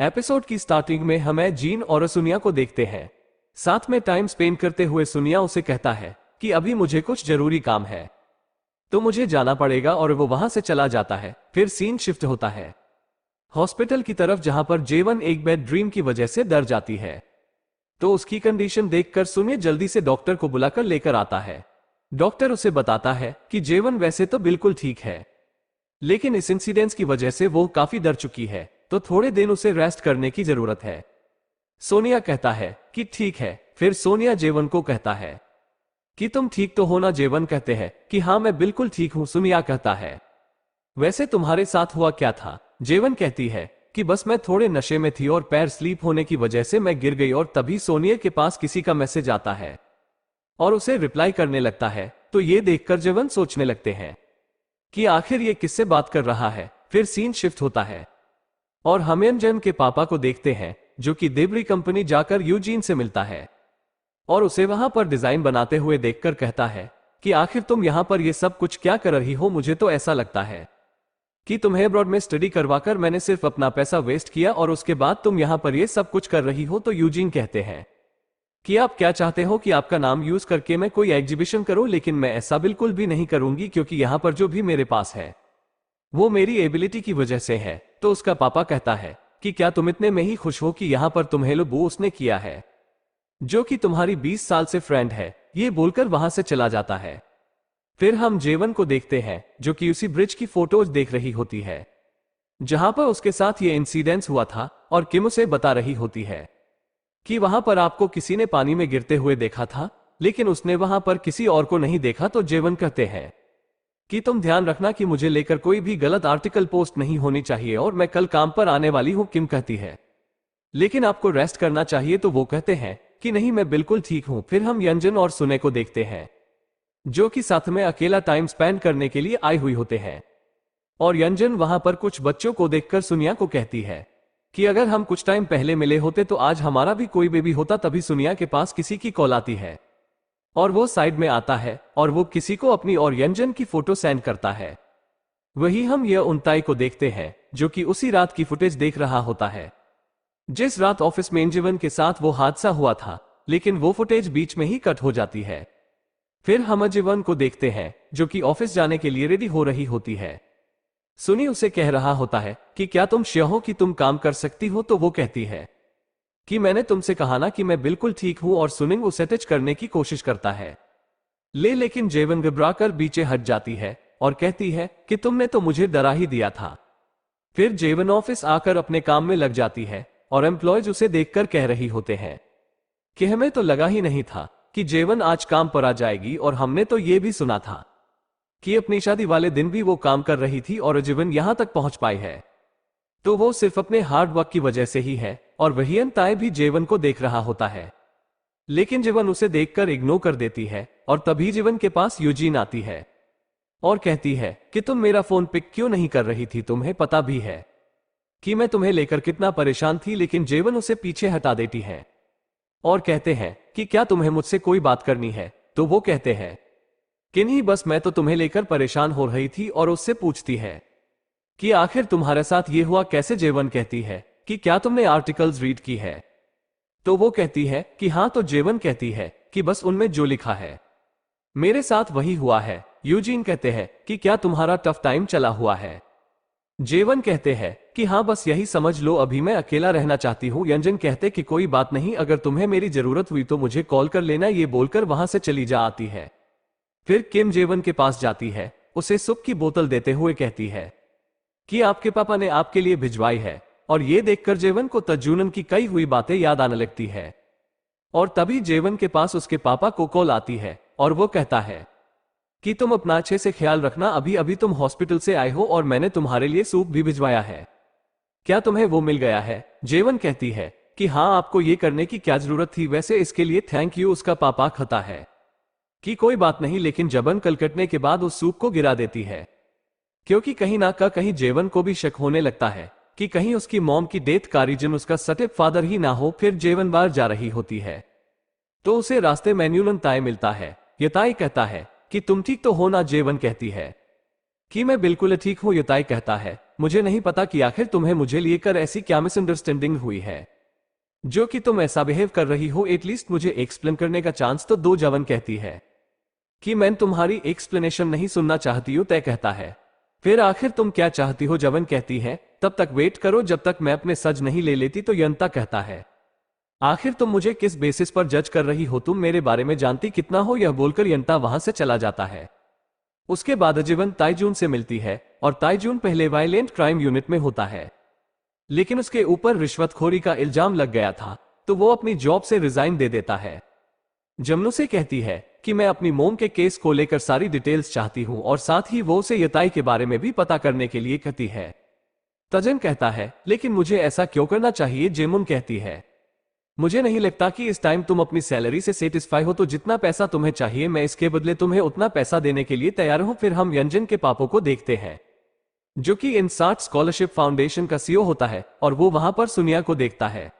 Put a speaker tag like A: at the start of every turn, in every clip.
A: Episode की starting में हमें जीन और सुनिया को देखते हैं। साथ में टाइम स्पेंड करते हुए सुनिया उसे कहता है कि अभी मुझे कुछ जरूरी काम है तो मुझे जाना पड़ेगा और वो वहां से चला जाता है। फिर सीन शिफ्ट होता है हॉस्पिटल की तरफ, जहां पर जेवन एक बैड ड्रीम की वजह से डर जाती है। तो उसकी कंडीशन देखकर सुनिया जल्दी से डॉक्टर को बुलाकर लेकर आता है। डॉक्टर उसे बताता है कि जेवन वैसे तो बिल्कुल ठीक है, लेकिन इस इंसिडेंस की वजह से वो काफी डर चुकी है, तो थोड़े दिन उसे रेस्ट करने की जरूरत है। सोनिया कहता है कि ठीक है। फिर सोनिया जेवन को कहता है कि तुम ठीक तो हो ना। जेवन कहते हैं कि हाँ मैं बिल्कुल ठीक हूं। सोनिया कहता है वैसे तुम्हारे साथ हुआ क्या था? जेवन कहती है कि बस मैं थोड़े नशे में थी और पैर स्लीप होने की वजह से मैं गिर गई, और तभी सोनिया के पास किसी का मैसेज आता है और उसे रिप्लाई करने लगता है। तो ये देखकर जेवन सोचने लगते हैं कि आखिर ये किससे बात कर रहा है। फिर सीन शिफ्ट होता है और हम यंजन के पापा को देखते हैं, जो कि देब्री कंपनी जाकर यूजीन से मिलता है और उसे वहां पर डिजाइन बनाते हुए देखकर कहता है कि आखिर तुम यहां पर ये सब कुछ क्या कर रही हो? मुझे तो ऐसा लगता है कि तुम्हें अब्रॉड में स्टडी करवाकर मैंने सिर्फ अपना पैसा वेस्ट किया और उसके बाद तुम यहां पर ये सब कुछ कर रही हो। तो यूजीन कहते हैं कि आप क्या चाहते हो कि आपका नाम यूज करके मैं कोई एग्जीबिशन करूं? लेकिन मैं ऐसा बिल्कुल भी नहीं करूंगी, क्योंकि यहां पर जो भी मेरे पास है वो मेरी एबिलिटी की वजह से है। तो उसका पापा कहता है कि क्या तुम इतने में ही खुश हो कि यहां पर तुम्हें लोबो उसने किया है, जो कि तुम्हारी 20 साल से फ्रेंड है? ये बोलकर वहां से चला जाता है। फिर हम जेवन को देखते हैं, जो कि उसी ब्रिज की फोटोज देख रही होती है जहां पर उसके साथ ये इंसिडेंस हुआ था, और किम उसे बता रही होती है कि वहां पर आपको किसी ने पानी में गिरते हुए देखा था, लेकिन उसने वहां पर किसी और को नहीं देखा। तो जेवन कहते हैं कि तुम ध्यान रखना कि मुझे लेकर कोई भी गलत आर्टिकल पोस्ट नहीं होनी चाहिए, और मैं कल काम पर आने वाली हूं। किम कहती है लेकिन आपको रेस्ट करना चाहिए। तो वो कहते हैं कि नहीं मैं बिल्कुल ठीक हूं। फिर हम यंजन और सुने को देखते हैं, जो कि साथ में अकेला टाइम स्पेंड करने के लिए आई हुई होते हैं। और यंजन वहां पर कुछ बच्चों को देखकर सुनिया को कहती है कि अगर हम कुछ टाइम पहले मिले होते तो आज हमारा भी कोई बेबी होता। तभी सुनिया के पास किसी की कॉल आती है और वो साइड में आता है और वो किसी को अपनी और यंजन की फोटो सेंड करता है। वही हम यह उनताई को देखते हैं, जो कि उसी रात की फुटेज देख रहा होता है जिस रात ऑफिस में जीवन के साथ वो हादसा हुआ था, लेकिन वो फुटेज बीच में ही कट हो जाती है। फिर हम जीवन को देखते हैं, जो कि ऑफिस जाने के लिए रेडी हो रही होती है। सुनी उसे कह रहा होता है कि क्या तुम श्योर हो कि तुम काम कर सकती हो? तो वो कहती है कि मैंने तुमसे कहा ना कि मैं बिल्कुल ठीक हूं, और सुनिंग उसे टच करने की कोशिश करता है लेकिन जेवन घबराकर पीछे हट जाती है और कहती है कि तुमने तो मुझे डरा ही दिया था। फिर जेवन ऑफिस आकर अपने काम में लग जाती है और एम्प्लॉयज उसे देखकर कह रही होते हैं कि हमें तो लगा ही नहीं था कि जेवन आज काम पर आ जाएगी, और हमने तो ये भी सुना था कि अपनी शादी वाले दिन भी वो काम कर रही थी और जीवन यहां तक पहुंच पाई है तो वो सिर्फ अपने हार्ड वर्क की वजह से ही है। और वही अंताय भी जेवन को देख रहा होता है, लेकिन जीवन उसे देखकर इग्नोर कर देती है। और तभी जीवन के पास यूजीन आती है और कहती है कि तुम मेरा फोन पिक क्यों नहीं कर रही थी? तुम्हें पता भी है कि मैं तुम्हें लेकर कितना परेशान थी। लेकिन जेवन उसे पीछे हटा देती है और कहते हैं कि क्या तुम्हें मुझसे कोई बात करनी है? तो वो कहते हैं कि नहीं, बस मैं तो तुम्हें लेकर परेशान हो रही थी। और उससे पूछती है कि आखिर तुम्हारे साथ ये हुआ कैसे? जेवन कहती है कि क्या तुमने आर्टिकल्स रीड की है? तो वो कहती है कि हाँ। तो जेवन कहती है कि बस उनमें जो लिखा है मेरे साथ वही हुआ है। यूजीन कहते हैं कि क्या तुम्हारा टफ टाइम चला हुआ है? जेवन कहते हैं कि हाँ, बस यही समझ लो, अभी मैं अकेला रहना चाहती हूँ। यंजन कहते कि कोई बात नहीं, अगर तुम्हें मेरी जरूरत हुई तो मुझे कॉल कर लेना। ये बोलकर वहां से चली जा आती है। फिर किम जेवन के पास जाती है, उसे सूप की बोतल देते हुए कहती है कि आपके पापा ने आपके लिए भिजवाई है। और ये देखकर जेवन को तजुनन की कई हुई बातें याद आने लगती है। और तभी जेवन के पास उसके पापा को कॉल आती है और वो कहता है कि तुम अपना अच्छे से ख्याल रखना, अभी अभी तुम हॉस्पिटल से आए हो और मैंने तुम्हारे लिए सूप भी भिजवाया है। क्या तुम्हें वो मिल गया है? जेवन कहती है कि हाँ, आपको ये करने की क्या जरूरत थी? वैसे इसके लिए थैंक यू। उसका पापा कहता है कि कोई बात नहीं, लेकिन जबन कलकटने के बाद उस सूप को गिरा देती है, क्योंकि कहीं ना कहीं जेवन को भी शक होने लगता है कि कहीं उसकी मॉम की डेथ का रीजन उसका स्टेप फादर ही ना हो। फिर जेवन बाहर जा रही होती है तो उसे रास्ते में न्यूलन ताई मिलता है। यताई कहता है कि तुम ठीक तो हो ना? जेवन कहती है कि मैं बिल्कुल ठीक हूं। यताई कहता है मुझे नहीं पता कि आखिर तुम्हें मुझे लेकर ऐसी क्या मिसअंडरस्टैंडिंग हुई है जो कि तुम ऐसा बिहेव कर रही हो। एटलीस्ट मुझे एक्सप्लेन करने का चांस तो दो। जवन कहती है कि मैं तुम्हारी एक्सप्लेनेशन नहीं सुनना चाहती हूं। तय कहता है फिर आखिर तुम क्या चाहती हो। जवन कहती है तब तक वेट करो जब तक मैं अपने सज नहीं ले लेती। तो यंता कहता है आखिर तुम मुझे किस बेसिस पर जज कर रही हो, तुम मेरे बारे में जानती कितना हो। यह बोलकर यंता वहां से चला जाता है। उसके बाद जीवन ताइजून से मिलती है और ताइजून पहले वायलेंट क्राइम यूनिट में होता है, लेकिन उसके ऊपर रिश्वतखोरी का इल्जाम लग गया था तो वो अपनी जॉब से रिजाइन दे देता है। जमनू से कहती है कि मैं अपनी मोम के केस को लेकर सारी डिटेल्स चाहती हूं और साथ ही वो उसे यताई के बारे में भी पता करने के लिए कहती है। तजन कहता है लेकिन मुझे ऐसा क्यों करना चाहिए। जेमुन कहती है मुझे नहीं लगता कि इस टाइम तुम अपनी सैलरी से सेटिस्फाई हो, तो जितना पैसा तुम्हें चाहिए मैं इसके बदले तुम्हें उतना पैसा देने के लिए तैयार हूं। फिर हम यंजन के पापों को देखते हैं जो कि इनसार्ट स्कॉलरशिप फाउंडेशन का सीईओ होता है और वो वहां पर सुनिया को देखता है,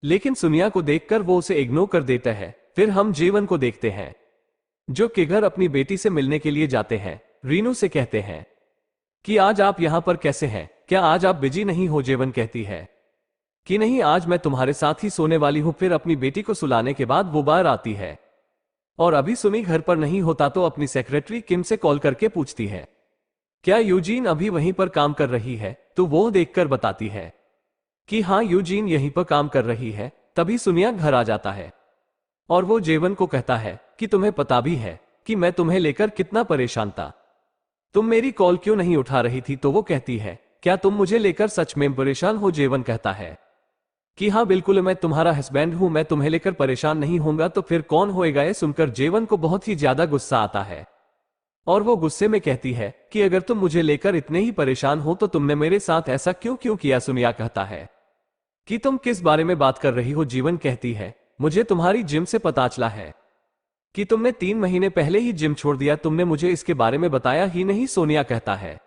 A: लेकिन सुनिया को देखकर वो उसे इग्नोर कर देता है। फिर हम जीवन को देखते हैं जो कि घर अपनी बेटी से मिलने के लिए जाते हैं। रीनू से कहते हैं कि आज आप यहां पर कैसे हैं, क्या आज आप बिजी नहीं हो। जेवन कहती है कि नहीं, आज मैं तुम्हारे साथ ही सोने वाली हूं। फिर अपनी बेटी को सुलाने के बाद वो बाहर आती है और अभी सुमी घर पर नहीं होता तो अपनी सेक्रेटरी किम से कॉल करके पूछती है क्या यूजीन अभी वहीं पर काम कर रही है। तो वो देखकर बताती है कि हाँ, यूजीन यहीं पर काम कर रही है। तभी सुनिया घर आ जाता है और वो जेवन को कहता है कि तुम्हें पता भी है कि मैं तुम्हें लेकर कितना परेशान था, तुम मेरी कॉल क्यों नहीं उठा रही थी। तो वो कहती है क्या तुम मुझे लेकर सच में परेशान हो। जेवन कहता है कि हाँ बिल्कुल, मैं तुम्हारा हस्बैंड हूं, मैं तुम्हें लेकर परेशान नहीं होऊंगा तो फिर कौन होएगा। ये सुनकर जेवन को बहुत ही ज्यादा गुस्सा आता है और वो गुस्से में कहती है कि अगर तुम मुझे लेकर इतने ही परेशान हो तो तुमने मेरे साथ ऐसा क्यों किया। सुनिया कहता है कि तुम किस बारे में बात कर रही हो। जीवन कहती है मुझे तुम्हारी जिम से पता चला है कि तुमने 3 महीने पहले ही जिम छोड़ दिया, तुमने मुझे इसके बारे में बताया ही नहीं। सोनिया कहता है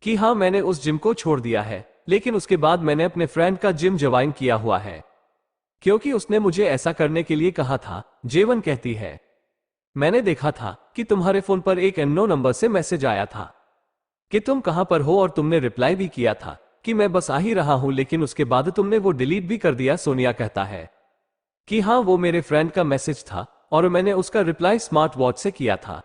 A: कि हाँ, मैंने उस जिम को छोड़ दिया है, लेकिन उसके बाद मैंने अपने फ्रेंड का जिम ज्वाइन किया हुआ है क्योंकि उसने मुझे ऐसा करने के लिए कहा था। जेवन कहती है मैंने देखा था कि तुम्हारे फोन पर एक अननोन नंबर से मैसेज आया था कि तुम कहां पर हो और तुमने रिप्लाई भी किया था कि मैं बस आ ही रहा हूं, लेकिन उसके बाद तुमने वो डिलीट भी कर दिया। सोनिया कहता है कि हाँ, वो मेरे फ्रेंड का मैसेज था और मैंने उसका रिप्लाई स्मार्ट वॉच से किया था,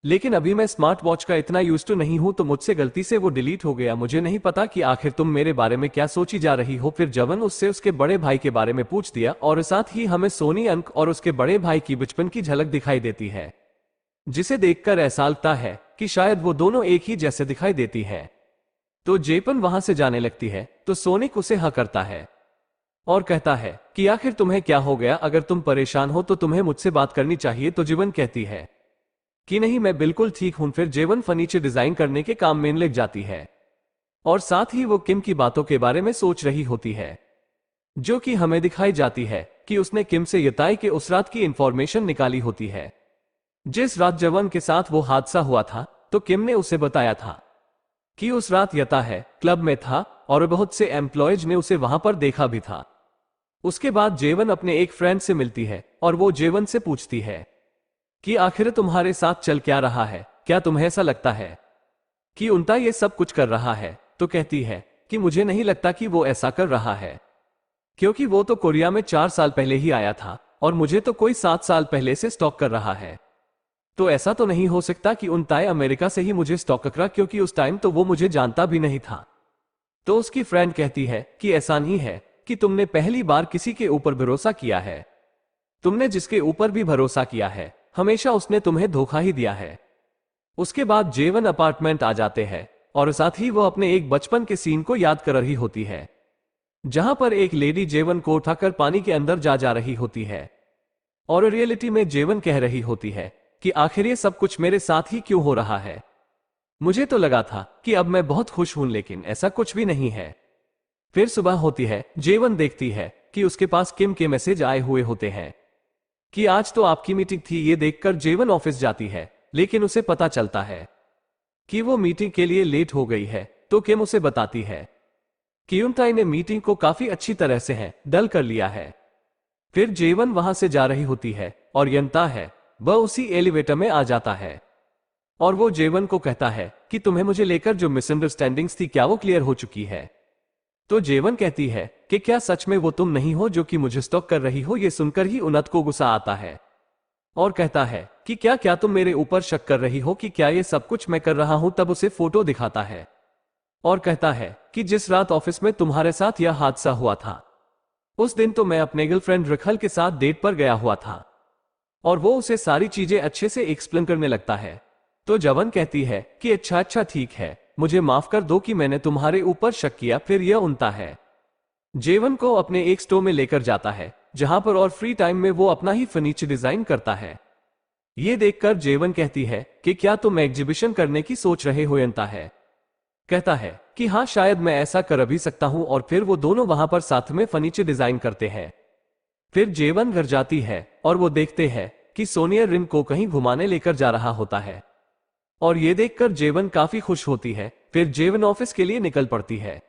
A: लेकिन अभी मैं स्मार्ट वॉच का इतना यूज टू नहीं हूं तो मुझसे गलती से वो डिलीट हो गया। मुझे नहीं पता कि आखिर तुम मेरे बारे में क्या सोची जा रही हो। फिर जवन उससे उसके बड़े भाई के बारे में पूछ दिया और साथ ही हमें सोनी अंक और उसके बड़े भाई की बचपन की झलक दिखाई देती है, जिसे देखकर ऐसा लगता है कि शायद वो दोनों एक ही जैसे दिखाई देती है। तो जेपन वहां से जाने लगती है तो सोनिक उसे हाँ करता है और कहता है कि आखिर तुम्हें क्या हो गया, अगर तुम परेशान हो तो तुम्हें मुझसे बात करनी चाहिए। तो जीवन कहती है कि नहीं, मैं बिल्कुल ठीक हूं। फिर जेवन फर्नीचर डिजाइन करने के काम में लग जाती है और साथ ही वो किम की बातों के बारे में सोच रही होती है, जो कि हमें दिखाई जाती है कि उसने किम से यताई के उस रात की इंफॉर्मेशन निकाली होती है जिस रात जवन के साथ वो हादसा हुआ था। तो किम ने उसे बताया था कि उस रात यता है क्लब में था और बहुत से एम्प्लॉयज ने उसे वहां पर देखा भी था। उसके बाद जेवन अपने एक फ्रेंड से मिलती है और वो जेवन से पूछती है कि आखिर तुम्हारे साथ चल क्या रहा है, क्या तुम्हें ऐसा लगता है कि उनता ये सब कुछ कर रहा है। तो कहती है कि मुझे नहीं लगता कि वो ऐसा कर रहा है, क्योंकि वो तो कोरिया में 4 साल पहले ही आया था और मुझे तो कोई 7 साल पहले से स्टॉक कर रहा है। तो ऐसा तो नहीं हो सकता कि उनताए अमेरिका से ही मुझे स्टॉक करा, क्योंकि उस टाइम तो वो मुझे जानता भी नहीं था। तो उसकी फ्रेंड कहती है कि ऐसा नहीं है कि तुमने पहली बार किसी के ऊपर भरोसा किया है, तुमने जिसके ऊपर भी भरोसा किया है हमेशा उसने तुम्हें धोखा ही दिया है। उसके बाद जेवन अपार्टमेंट आ जाते हैं और साथ ही वो अपने एक बचपन के सीन को याद कर रही होती है, जहां पर एक लेडी जेवन को उठाकर पानी के अंदर जा रही होती है और रियलिटी में जेवन कह रही होती है कि आखिर ये सब कुछ मेरे साथ ही क्यों हो रहा है। मुझे तो लगा था कि अब मैं बहुत खुश हूं, लेकिन ऐसा कुछ भी नहीं है। फिर सुबह होती है, जेवन देखती है कि उसके पास किम के मैसेज आए हुए होते हैं कि आज तो आपकी मीटिंग थी। ये देखकर जेवन ऑफिस जाती है, लेकिन उसे पता चलता है कि वो मीटिंग के लिए लेट हो गई है। तो किम उसे बताती है कि यूनताई ने मीटिंग को काफी अच्छी तरह से डल कर लिया है। फिर जेवन वहां से जा रही होती है और यंता है वह उसी एलिवेटर में आ जाता है और वो जेवन को कहता है कि तुम्हें मुझे लेकर जो मिसअंडरस्टैंडिंग्स थी क्या वो क्लियर हो चुकी है। तो जेवन कहती है कि क्या सच में वो तुम नहीं हो जो कि मुझे स्टॉक कर रही हो। ये सुनकर ही उनत को गुस्सा आता है और कहता है कि क्या क्या तुम मेरे ऊपर शक कर रही हो कि क्या ये सब कुछ मैं कर रहा हूं। तब उसे फोटो दिखाता है और कहता है कि जिस रात ऑफिस में तुम्हारे साथ यह हादसा हुआ था उस दिन तो मैं अपने गर्लफ्रेंड रखल के साथ डेट पर गया हुआ था। और वो उसे सारी चीजें अच्छे से एक्सप्लेन करने लगता है। तो जवन कहती है कि अच्छा अच्छा ठीक है, मुझे माफ कर दो कि मैंने तुम्हारे ऊपर शक किया। फिर यह उनता है जेवन को अपने एक स्टोर में लेकर जाता है जहां पर और फ्री टाइम में वो अपना ही फर्नीचर डिजाइन करता है। ये देखकर जेवन कहती है कि क्या तुम एग्जीबिशन करने की सोच रहे हो। यंता है कहता है कि हाँ शायद मैं ऐसा कर भी सकता हूं। और फिर वो दोनों वहां पर साथ में फर्नीचर डिजाइन करते हैं। फिर जेवन घर जाती है और वो देखते हैं कि सोनिया रिन को कहीं घुमाने लेकर जा रहा होता है और ये देखकर जेवन काफी खुश होती है। फिर जेवन ऑफिस के लिए निकल पड़ती है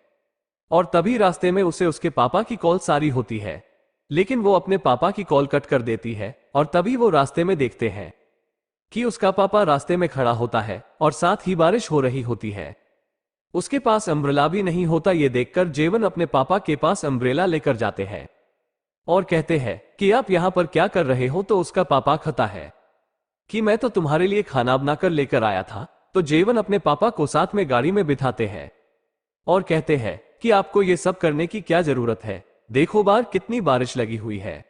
A: और तभी रास्ते में उसे उसके पापा की कॉल सारी होती है, लेकिन वो अपने पापा की कॉल कट कर देती है। और तभी वो रास्ते में देखते हैं कि उसका पापा रास्ते में खड़ा होता है और साथ ही बारिश हो रही होती है। उसके पास अम्ब्रेला भी नहीं होता। ये देखकर जेवन अपने पापा के पास अम्ब्रेला लेकर जाते हैं और कहते हैं कि आप यहां पर क्या कर रहे हो। तो उसका पापा कहता है कि मैं तो तुम्हारे लिए खाना बनाकर लेकर आया था। तो जेवन अपने पापा को साथ में गाड़ी में बिठाते हैं और कहते हैं कि आपको ये सब करने की क्या जरूरत है, देखो बाहर कितनी बारिश लगी हुई है,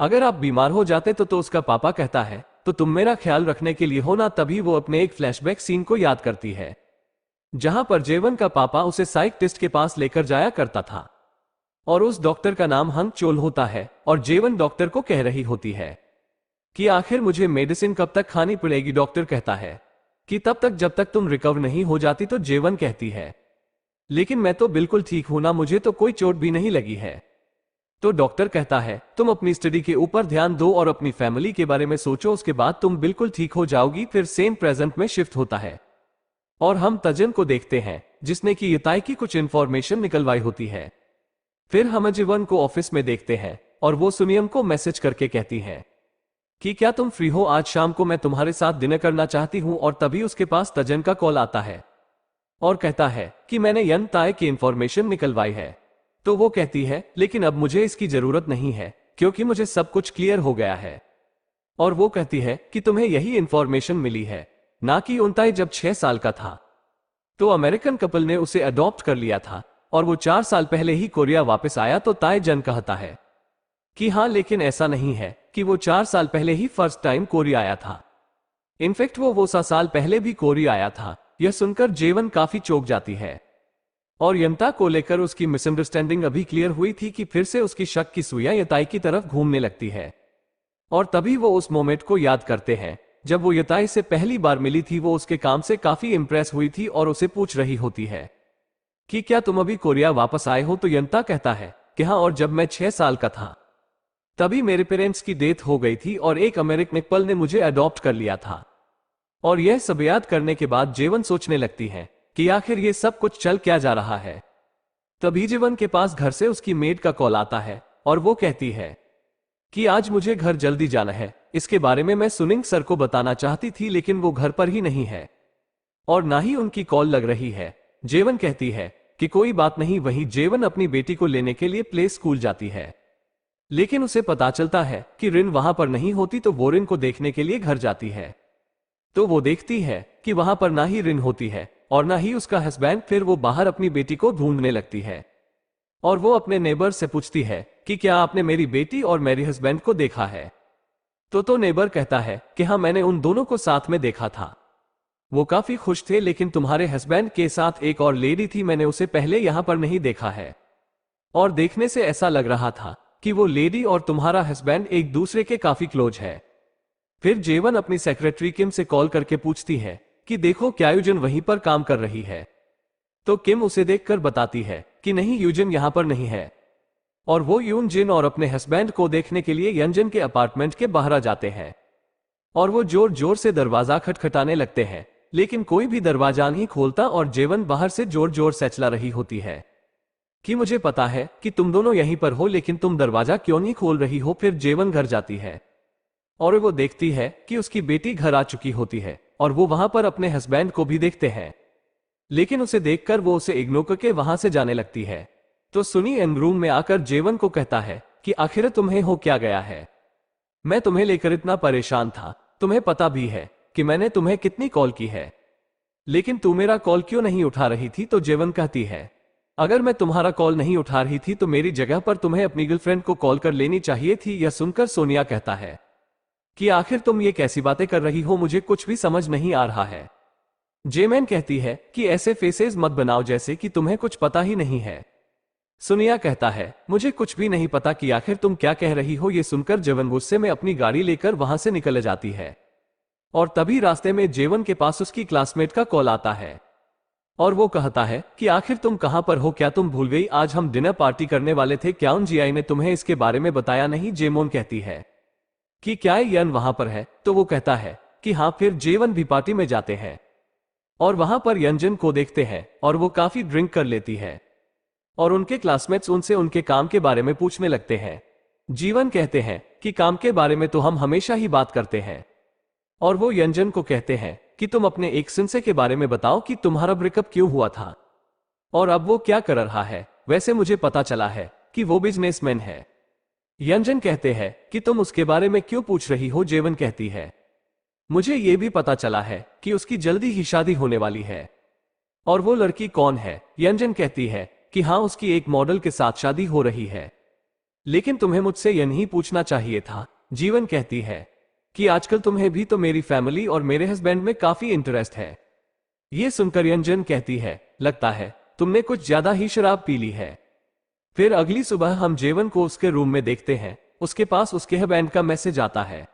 A: अगर आप बीमार हो जाते तो उसका पापा कहता है तो तुम मेरा ख्याल रखने के लिए हो ना। तभी वो अपने एक फ्लैशबैक सीन को याद करती है जहां पर जेवन का पापा उसे साइकियाट्रिस्ट के पास लेकर जाया करता था और उस डॉक्टर का नाम हंग चोल होता है। और जेवन डॉक्टर को कह रही होती है कि आखिर मुझे मेडिसिन कब तक खानी पड़ेगी। डॉक्टर कहता है कि तब तक जब तक तुम रिकवर नहीं हो जाती। तो जेवन कहती है लेकिन मैं तो बिल्कुल ठीक हूं ना, मुझे तो कोई चोट भी नहीं लगी है। तो डॉक्टर कहता है तुम अपनी स्टडी के ऊपर ध्यान दो और अपनी फैमिली के बारे में सोचो, उसके बाद तुम बिल्कुल ठीक हो जाओगी। फिर सेम प्रेजेंट में शिफ्ट होता है और हम तजन को देखते हैं जिसने की युताई की कुछ इंफॉर्मेशन निकलवाई होती है। फिर हम जीवन को ऑफिस में देखते हैं और वो सुनियम को मैसेज करके कहती है कि क्या तुम फ्री हो, आज शाम को मैं तुम्हारे साथ डिनर करना चाहती हूं। और तभी उसके पास तजन का कॉल आता है और कहता है कि मैंने यन ताए की इंफॉर्मेशन निकलवाई है। तो वो कहती है लेकिन अब मुझे इसकी जरूरत नहीं है क्योंकि मुझे सब कुछ क्लियर हो गया है। और वो कहती है कि तुम्हें यही इंफॉर्मेशन मिली है, ना कि उनताई जब 6 साल का था तो अमेरिकन कपल ने उसे अडॉप्ट कर लिया था और वो 4 साल पहले ही कोरिया वापस आया। तो ताए जन कहता है कि हाँ लेकिन ऐसा नहीं है कि वो 4 साल पहले ही फर्स्ट टाइम कोरिया आया था। इनफैक्ट वो 7 साल पहले भी कोरिया आया था। यह सुनकर जेवन काफी चौंक जाती है और यंता को लेकर उसकी मिसअंडरस्टैंडिंग अभी क्लियर हुई थी कि फिर से उसकी शक की सुइयां यताई की तरफ घूमने लगती है। और तभी वो उस मोमेंट को याद करते हैं जब वो यताई से पहली बार मिली थी। वो उसके काम से काफी इंप्रेस हुई थी और उसे पूछ रही होती है कि क्या तुम अभी कोरिया वापस आए हो। तो यंता कहता है कि हाँ, और जब मैं 6 साल का था तभी मेरे पेरेंट्स की डेथ हो गई थी और एक अमेरिकन कपल ने मुझे अडॉप्ट कर लिया था। और यह सब याद करने के बाद जेवन सोचने लगती है कि आखिर ये सब कुछ चल क्या जा रहा है। तभी जेवन के पास घर से उसकी मेड का कॉल आता है और वो कहती है कि आज मुझे घर जल्दी जाना है। इसके बारे में मैं सुनिंग सर को बताना चाहती थी लेकिन वो घर पर ही नहीं है और ना ही उनकी कॉल लग रही है। जेवन कहती है कि कोई बात नहीं। वहीं जेवन अपनी बेटी को लेने के लिए प्ले स्कूल जाती है लेकिन उसे पता चलता है कि रिन वहां पर नहीं होती। तो वो रिन को देखने के लिए घर जाती है तो वो देखती है कि वहां पर ना ही रिन होती है और ना ही उसका हस्बैंड। फिर वो बाहर अपनी बेटी को ढूंढने लगती है और वो अपने नेबर से पूछती है कि क्या आपने मेरी बेटी और मेरे हस्बैंड को देखा है। तो नेबर कहता है कि हाँ, मैंने उन दोनों को साथ में देखा था, वो काफी खुश थे। लेकिन तुम्हारे हस्बैंड के साथ एक और लेडी थी, मैंने उसे पहले यहां पर नहीं देखा है और देखने से ऐसा लग रहा था कि वो लेडी और तुम्हारा हस्बैंड एक दूसरे के काफी क्लोज है। फिर जेवन अपनी सेक्रेटरी किम से कॉल करके पूछती है कि देखो क्या यूजन वहीं पर काम कर रही है। तो किम उसे देखकर बताती है कि नहीं, यूजन यहां पर नहीं है। और वो यून जिन और अपने हस्बैंड को देखने के लिए यंजन के अपार्टमेंट के बाहर आ जाते हैं और वो जोर जोर से दरवाजा खटखटाने लगते हैं लेकिन कोई भी दरवाजा नहीं खोलता। और जेवन बाहर से जोर जोर से चिल्ला रही होती है कि मुझे पता है कि तुम दोनों यहीं पर हो लेकिन तुम दरवाजा क्यों नहीं खोल रही हो। फिर जेवन घर जाती है और वो देखती है कि उसकी बेटी घर आ चुकी होती है और वो वहां पर अपने हस्बैंड को भी देखते हैं, लेकिन उसे देखकर वो उसे इग्नोर करके वहां से जाने लगती है। तो सुनी इन रूम में आकर जेवन को कहता है कि आखिर तुम्हें हो क्या गया है, मैं तुम्हें लेकर इतना परेशान था, तुम्हें पता भी है कि मैंने तुम्हें कितनी कॉल की है, लेकिन तू मेरा कॉल क्यों नहीं उठा रही थी। तो जेवन कहती है, अगर मैं तुम्हारा कॉल नहीं उठा रही थी तो मेरी जगह पर तुम्हें अपनी गर्लफ्रेंड को कॉल कर लेनी चाहिए थी। यह सुनकर सोनिया कहता है कि आखिर तुम ये कैसी बातें कर रही हो, मुझे कुछ भी समझ नहीं आ रहा है। जेमैन कहती है कि ऐसे फेसेस मत बनाओ जैसे कि तुम्हें कुछ पता ही नहीं है। सोनिया कहता है, मुझे कुछ भी नहीं पता कि आखिर तुम क्या कह रही हो। ये सुनकर जेवन गुस्से में अपनी गाड़ी लेकर वहां से निकल जाती है, और तभी रास्ते में जेवन के पास उसकी क्लासमेट का कॉल आता है और वो कहता है कि आखिर तुम कहां पर हो, क्या तुम भूल गई आज हम डिनर पार्टी करने वाले थे, क्या उन जीआई ने तुम्हें इसके बारे में बताया नहीं। जेमोन कहती है कि क्या यन वहां पर है, तो वो कहता है कि हाँ। फिर जेवन भी पार्टी में जाते हैं और वहां पर यंजन को देखते हैं और वो काफी ड्रिंक कर लेती है और उनके क्लासमेट्स उनसे उनके काम के बारे में पूछने लगते हैं। जीवन कहते हैं कि काम के बारे में तो हम हमेशा ही बात करते हैं, और वो यंजन को कहते हैं कि तुम अपने एक सिंसे के बारे में बताओ कि तुम्हारा ब्रेकअप क्यों हुआ था और अब वो क्या कर रहा है। वैसे मुझे पता चला है कि वो बिजनेसमैन है। यंजन कहते हैं कि तुम उसके बारे में क्यों पूछ रही हो। जेवन कहती है, मुझे ये भी पता चला है कि उसकी जल्दी ही शादी होने वाली है। और वो लड़की कौन है। यंजन कहती है कि हाँ, उसकी एक मॉडल के साथ शादी हो रही है, लेकिन तुम्हें मुझसे यह नहीं पूछना चाहिए था। जीवन कहती है कि आजकल तुम्हें भी तो मेरी फैमिली और मेरे हस्बैंड में काफी इंटरेस्ट है। ये सुनकर यंजन कहती है, लगता है तुमने कुछ ज्यादा ही शराब पी ली है। फिर अगली सुबह हम जेवन को उसके रूम में देखते हैं। उसके पास उसके हस्बैंड का मैसेज आता है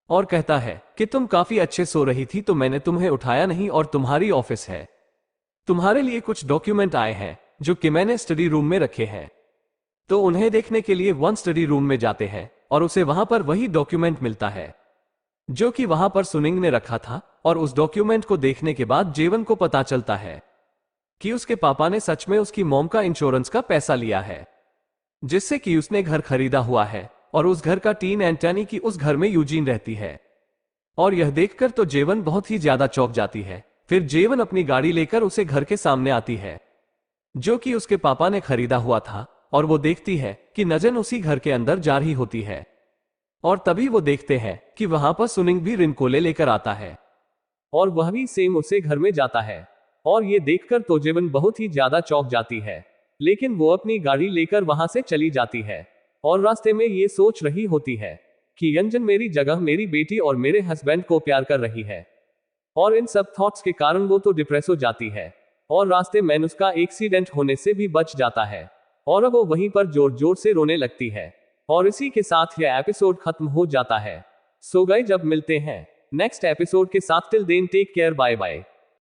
A: और कहता है कि तुम काफी अच्छे सो रही थी तो मैंने तुम्हें उठाया नहीं, और तुम्हारी ऑफिस है, तुम्हारे लिए कुछ डॉक्यूमेंट आए हैं जो कि मैंने स्टडी रूम में रखे हैं। तो उन्हें देखने के लिए वन स्टडी रूम में जाते हैं और उसे वहां पर वही डॉक्यूमेंट मिलता है जो कि वहां पर सुनिंग ने रखा था। और उस डॉक्यूमेंट को देखने के बाद जेवन को पता चलता है कि उसके पापा ने सच में उसकी मॉम का इंश्योरेंस का पैसा लिया है, जिससे कि उसने घर खरीदा हुआ है, और उस घर का टीन एंटनी की उस घर में यूजीन रहती है। और यह देखकर तो जेवन बहुत ही ज्यादा चौंक जाती है। फिर जेवन अपनी गाड़ी लेकर उसे घर के सामने आती है जो कि उसके पापा ने खरीदा हुआ था, और वो देखती है कि नजन उसी घर के अंदर जा रही होती है। और तभी वो देखते हैं कि वहां पर सुनिंग भी रिनकोले लेकर आता है और वह भी सेम उसे घर में जाता है। और ये देखकर तो जेवन बहुत ही ज्यादा चौंक जाती है, लेकिन वो अपनी गाड़ी लेकर वहां से चली जाती है और रास्ते में ये सोच रही होती है कि यंजन मेरी जगह मेरी बेटी और मेरे हस्बैंड को प्यार कर रही है। और इन सब थॉट्स के कारण वो तो डिप्रेस हो जाती है और रास्ते में उसका एक्सीडेंट होने से भी बच जाता है और अब वो वहीं पर जोर जोर से रोने लगती है। और इसी के साथ यह एपिसोड खत्म हो जाता है। सो गाइस, जब मिलते हैं नेक्स्ट एपिसोड के साथ, till then take care, bye bye.